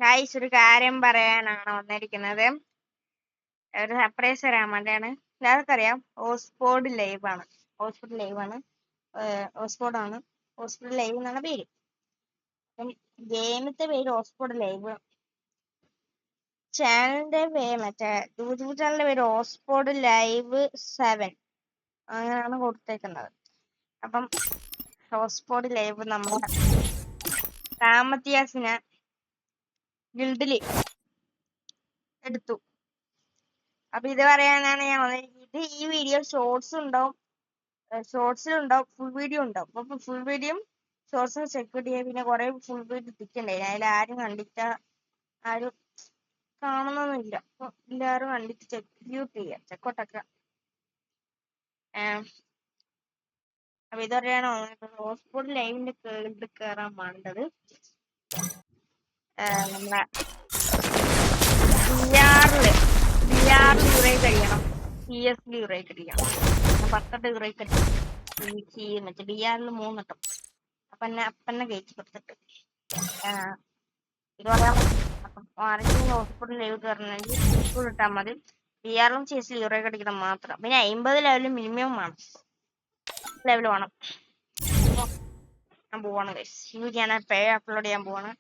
Guys ഒരു കാര്യം പറയാനാണ് വന്നിരിക്കുന്നത്. ഒരു സർപ്രൈസ് തരാൻ വേണ്ടിയാണ്. എല്ലാവർക്കും അറിയാം ഓസ്പോഡ് ലൈവ് ആണ്. ഓസ്പോഡ് ലൈവ് ആണ്. ഓസ്പോഡ് ലൈവ് എന്നാണ് പേര്. അപ്പം ഗെയിമിന്റെ പേര് ഓസ്പോഡ് ലൈവ്. ചാനലിന്റെ പേര് മറ്റേ യൂട്യൂബ് ചാനലിന്റെ പേര് ഓസ്പോഡ് ലൈവ് 7 അങ്ങനെയാണ് കൊടുത്തേക്കുന്നത്. അപ്പം ഓസ്പോഡ് ലൈവ് നമ്മുടെ സാമത്യാസിനെ ഗിൽഡില് എടുത്തു. അപ്പൊ ഇത് പറയാനാണ് ഞാൻ വന്നിരിക്കുന്നത്. ഈ വീഡിയോ ഷോർട്സിലുണ്ടാവും, ഫുൾ വീഡിയോ ഉണ്ടാവും. അപ്പൊ ഫുൾ വീഡിയോ ഷോർട്സ് ചെക്ക് ചെയ്യാൻ പിന്നെ കുറെ ഫുൾ വീഡിയോ ഇട്ടിട്ടുണ്ടേ. അതിൽ ആരും കണ്ടിട്ട് ആരും കാണുന്നൊന്നുമില്ല. അപ്പൊ എല്ലാരും കണ്ടിട്ട് ചെക്ക്യൂട്ട് ചെയ്യാം, ചെക്കോട്ടൊക്കെ. അപ്പൊ ഇത് പറയാനോ ഹോസ്പിറ്റൽ ലൈവിന്റെ ഇത് കയറാൻ വേണ്ടത് നമ്മളെ ബിആറിൽ യുറേ കഴിയണം, CS യുറേ കഴിയണം. 10 യുറേ കഴിയും. മറ്റേ ബിആറിൽ 3 കിട്ടും. അപ്പന്നെ കയറ്റി കൊടുത്തിട്ട് ഇത് പറയാൻ ആരെങ്കിലും ഹോസ്പിറ്റൽ ലൈവ് കയറണമെങ്കിൽ സ്കൂൾ ഇട്ടാൽ മതി. ബിആറിലും CS യുറേ കടിക്കണം മാത്രം. പിന്നെ 50 ലെവലിൽ മിനിമം വേണം, ലെവൽ വേണം. ഞാൻ പോവാണ് ഗൈസ്. ഞാൻ പേ അപ്ലോഡ് ചെയ്യാൻ പോവാണ്.